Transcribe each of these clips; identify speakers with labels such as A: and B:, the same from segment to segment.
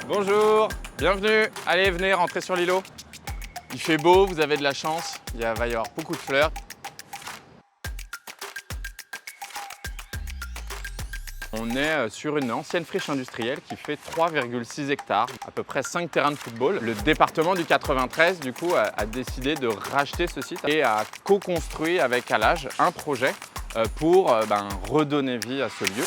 A: Bonjour, bienvenue. Allez, venez, rentrez sur l'îlot. Il fait beau, vous avez de la chance. Va y avoir beaucoup de fleurs. On est sur une ancienne friche industrielle qui fait 3,6 hectares, à peu près 5 terrains de football. Le département du 93, du coup, a décidé de racheter ce site et a co-construit avec Allage un projet pour redonner vie à ce lieu.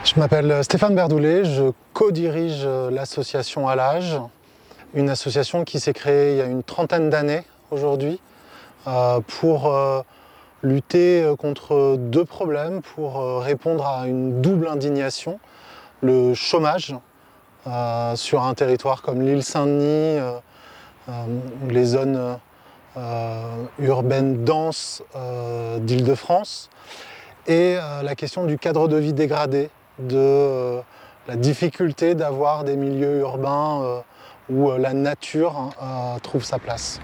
B: Je m'appelle Stéphane Berdoulet, je co-dirige l'association Allage, une association qui s'est créée il y a une trentaine d'années aujourd'hui pour lutter contre deux problèmes, pour répondre à une double indignation, le chômage sur un territoire comme l'île Saint-Denis, les zones urbaines denses d'Île-de-France, et la question du cadre de vie dégradé, de la difficulté d'avoir des milieux urbains où la nature trouve sa place.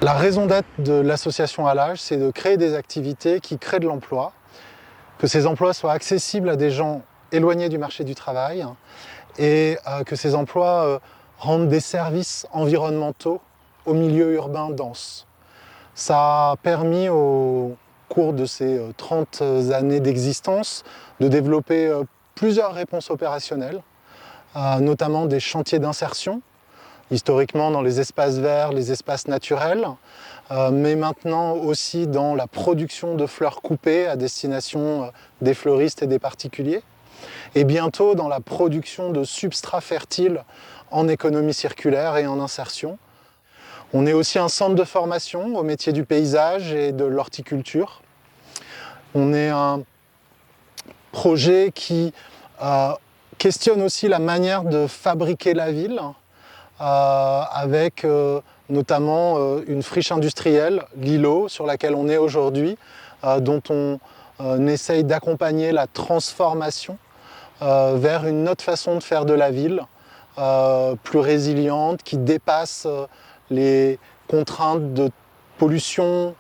B: La raison d'être de l'association Allage, c'est de créer des activités qui créent de l'emploi, que ces emplois soient accessibles à des gens éloignés du marché du travail et que ces emplois rendent des services environnementaux aux milieux urbains denses. Ça a permis au cours de ces 30 années d'existence de développer plusieurs réponses opérationnelles, notamment des chantiers d'insertion, historiquement dans les espaces verts, les espaces naturels, mais maintenant aussi dans la production de fleurs coupées à destination des fleuristes et des particuliers, et bientôt dans la production de substrats fertiles en économie circulaire et en insertion. On est aussi un centre de formation au métier du paysage et de l'horticulture. On est un projet qui questionne aussi la manière de fabriquer la ville, avec notamment une friche industrielle, l'îlot, sur laquelle on est aujourd'hui, dont on essaye d'accompagner la transformation vers une autre façon de faire de la ville, plus résiliente, qui dépasse les contraintes de pollution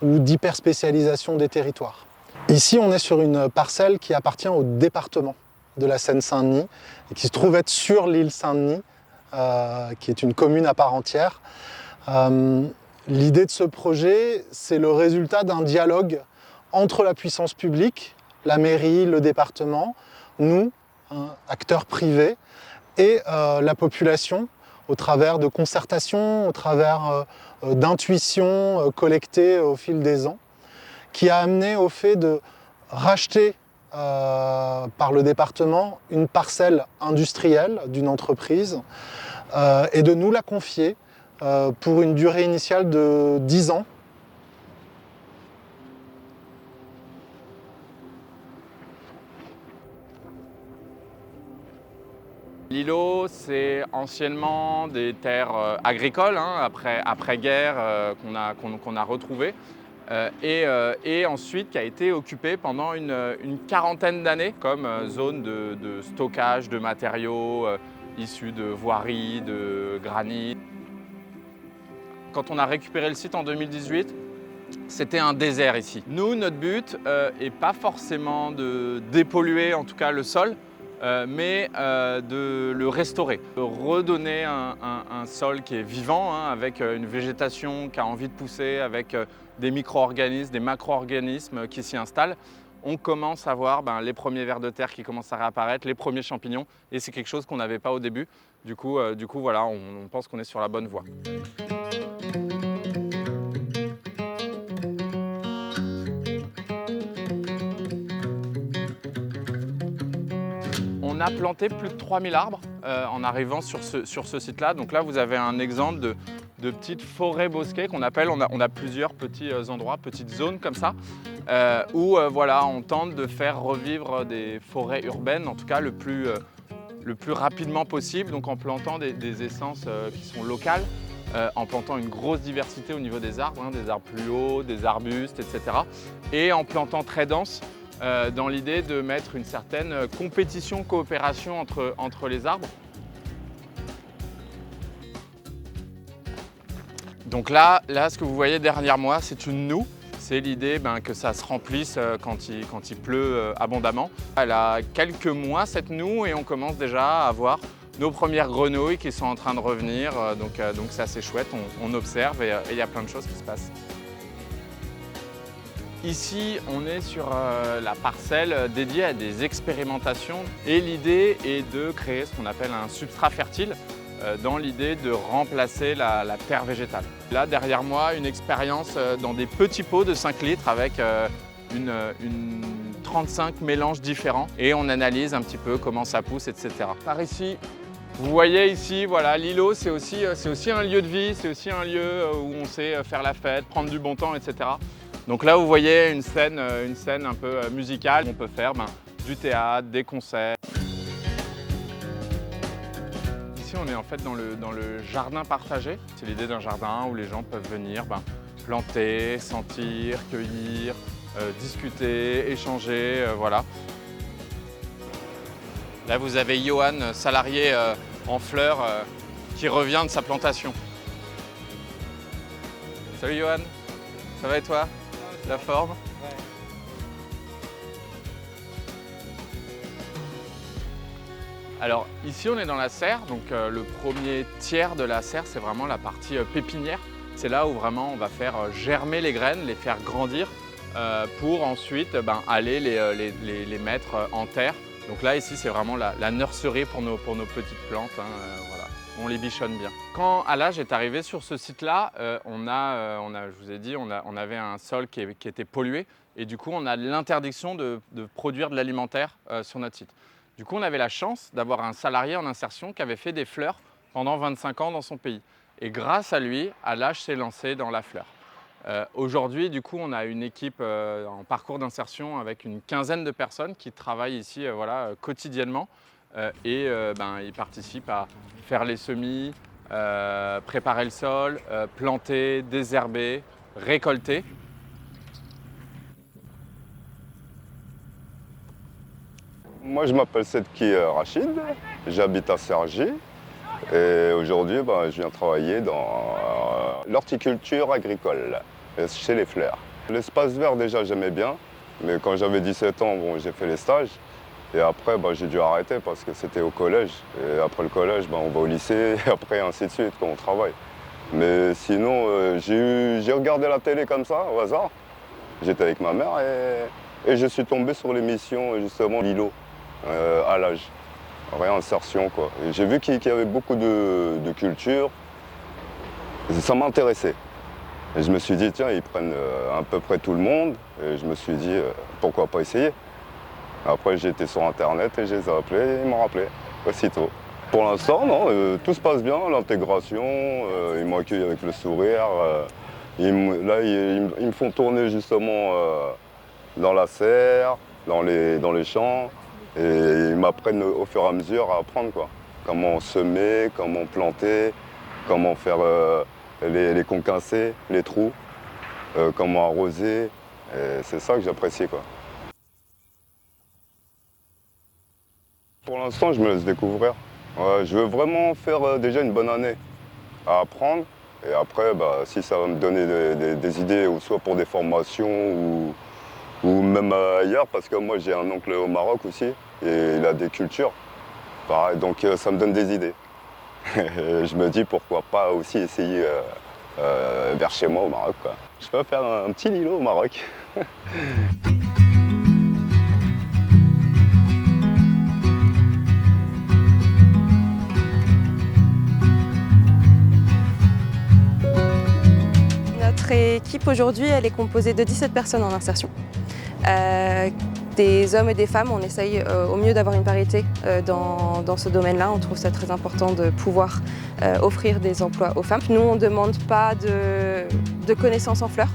B: ou d'hyperspécialisation des territoires. Ici, on est sur une parcelle qui appartient au département de la Seine-Saint-Denis et qui se trouve être sur l'île Saint-Denis, qui est une commune à part entière. L'idée de ce projet, c'est le résultat d'un dialogue entre la puissance publique, la mairie, le département, nous, acteurs privés, et la population, au travers de concertations, au travers d'intuitions collectées au fil des ans, qui a amené au fait de racheter par le département une parcelle industrielle d'une entreprise et de nous la confier pour une durée initiale de 10 ans.
A: L'îlot, c'est anciennement des terres agricoles, après-guerre, qu'on a retrouvées. Et ensuite qui a été occupé pendant une quarantaine d'années comme zone de stockage de matériaux issus de voiries, de granit. Quand on a récupéré le site en 2018, c'était un désert ici. Nous, notre but n'est pas forcément de dépolluer en tout cas le sol, mais de le restaurer, de redonner un sol qui est vivant, avec une végétation qui a envie de pousser, avec des micro-organismes, des macro-organismes qui s'y installent. On commence à voir les premiers vers de terre qui commencent à réapparaître, les premiers champignons, et c'est quelque chose qu'on n'avait pas au début. Du coup voilà, on pense qu'on est sur la bonne voie. On a planté plus de 3000 arbres en arrivant sur ce site-là. Donc là, vous avez un exemple de petites forêts bosquées qu'on appelle. On a plusieurs petits endroits, petites zones comme ça, où voilà, on tente de faire revivre des forêts urbaines, en tout cas le plus rapidement possible, donc en plantant des essences qui sont locales, en plantant une grosse diversité au niveau des arbres plus hauts, des arbustes, etc. Et en plantant très dense, dans l'idée de mettre une certaine compétition, coopération entre les arbres. Donc là, ce que vous voyez derrière moi, c'est une noue. C'est l'idée que ça se remplisse quand il pleut abondamment. Elle a quelques mois cette noue et on commence déjà à voir nos premières grenouilles qui sont en train de revenir. Donc c'est assez chouette, on observe et il y a plein de choses qui se passent. Ici, on est sur la parcelle dédiée à des expérimentations et l'idée est de créer ce qu'on appelle un substrat fertile dans l'idée de remplacer la terre végétale. Là, derrière moi, une expérience dans des petits pots de 5 litres avec une 35 mélanges différents et on analyse un petit peu comment ça pousse, etc. Par ici, vous voyez ici, voilà, l'îlot, c'est aussi un lieu de vie, c'est aussi un lieu où on sait faire la fête, prendre du bon temps, etc. Donc là, vous voyez une scène un peu musicale. On peut faire du théâtre, des concerts. Ici, on est en fait dans le jardin partagé. C'est l'idée d'un jardin où les gens peuvent venir planter, sentir, cueillir, discuter, échanger, voilà. Là, vous avez Johan, salarié en fleurs, qui revient de sa plantation. Salut Johan, ça va et toi? La forme? Ouais. Alors ici on est dans la serre, donc le premier tiers de la serre c'est vraiment la partie pépinière. C'est là où vraiment on va faire germer les graines, les faire grandir pour ensuite aller les mettre en terre. Donc là ici c'est vraiment la nurserie pour nos petites plantes, voilà. On les bichonne bien. Quand Alage est arrivé sur ce site-là, je vous ai dit, on avait un sol qui était pollué et du coup on a l'interdiction de produire de l'alimentaire sur notre site. Du coup on avait la chance d'avoir un salarié en insertion qui avait fait des fleurs pendant 25 ans dans son pays. Et grâce à lui, Alage s'est lancé dans la fleur. Aujourd'hui, du coup, on a une équipe en parcours d'insertion avec une quinzaine de personnes qui travaillent ici quotidiennement. Ils participent à faire les semis, préparer le sol, planter, désherber, récolter.
C: Moi je m'appelle Sedki Rachid, j'habite à Cergy et aujourd'hui je viens travailler dans l'horticulture agricole chez les fleurs. L'espace vert déjà j'aimais bien, mais quand j'avais 17 ans j'ai fait les stages. Et après, j'ai dû arrêter parce que c'était au collège. Et après le collège, on va au lycée et après ainsi de suite quand on travaille. Mais sinon, j'ai regardé la télé comme ça, au hasard. J'étais avec ma mère et je suis tombé sur l'émission justement l'îlot, Alage, réinsertion quoi. J'ai vu qu'il y avait beaucoup de culture. Ça m'intéressait. Et je me suis dit, tiens, ils prennent à peu près tout le monde. Et je me suis dit, pourquoi pas essayer? Après, j'ai été sur Internet et je les ai appelés et ils m'ont rappelé aussitôt. Pour l'instant, non, tout se passe bien, l'intégration, ils m'ont accueilli avec le sourire. Ils me font tourner justement dans la serre, dans les champs. Et ils m'apprennent au fur et à mesure à apprendre quoi. Comment semer, comment planter, comment faire les concassés, les trous, comment arroser. C'est ça que j'apprécie quoi. Pour l'instant, je me laisse découvrir. Je veux vraiment faire déjà une bonne année à apprendre. Et après, si ça va me donner des idées, ou soit pour des formations, ou même ailleurs, parce que moi j'ai un oncle au Maroc aussi, et il a des cultures. Pareil, donc ça me donne des idées. Je me dis pourquoi pas aussi essayer vers chez moi au Maroc, quoi. Je peux faire un petit îlot au Maroc.
D: Notre équipe aujourd'hui, elle est composée de 17 personnes en insertion. Des hommes et des femmes, on essaye au mieux d'avoir une parité dans ce domaine-là. On trouve ça très important de pouvoir offrir des emplois aux femmes. Nous, on ne demande pas de connaissances en fleurs.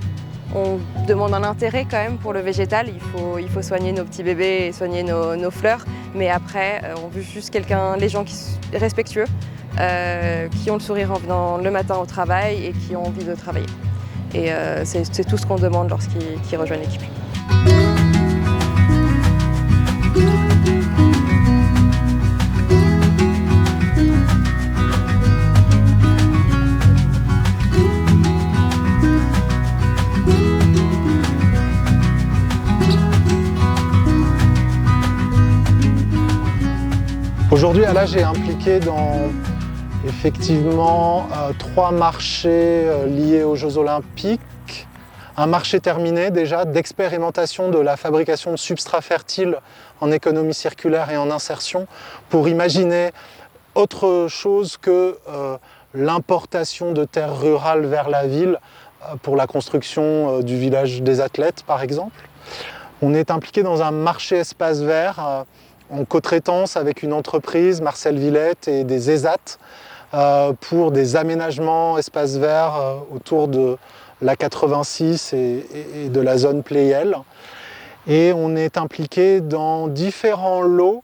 D: On demande un intérêt quand même pour le végétal. Il faut soigner nos petits bébés et soigner nos fleurs. Mais après, on veut juste les gens qui sont respectueux, qui ont le sourire en venant le matin au travail et qui ont envie de travailler. Et c'est tout ce qu'on demande lorsqu'ils rejoignent l'équipe.
B: Aujourd'hui, Alage est impliqué dans effectivement 3 marchés liés aux Jeux Olympiques. Un marché terminé déjà d'expérimentation de la fabrication de substrats fertiles en économie circulaire et en insertion pour imaginer autre chose que l'importation de terres rurales vers la ville pour la construction du village des athlètes par exemple. On est impliqué dans un marché espace vert en co-traitance avec une entreprise, Marcel Villette et des ESAT, pour des aménagements espaces verts autour de la 86 et de la zone Pleyel. Et on est impliqué dans différents lots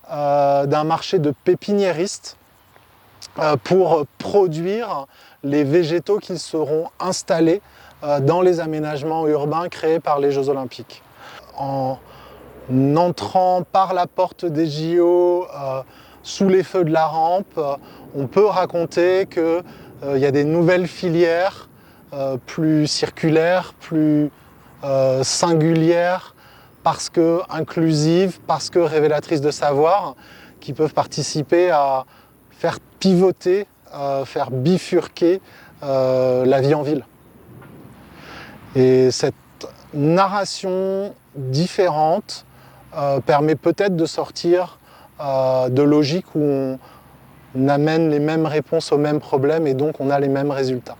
B: d'un marché de pépiniéristes pour produire les végétaux qui seront installés dans les aménagements urbains créés par les Jeux Olympiques. En entrant par la porte des JO sous les feux de la rampe, on peut raconter qu'il y a des nouvelles filières plus circulaires, plus singulières, parce que inclusives, parce que révélatrices de savoir, qui peuvent participer à faire pivoter, faire bifurquer la vie en ville. Et cette narration différente permet peut-être de sortir de logiques où on amène les mêmes réponses aux mêmes problèmes et donc on a les mêmes résultats.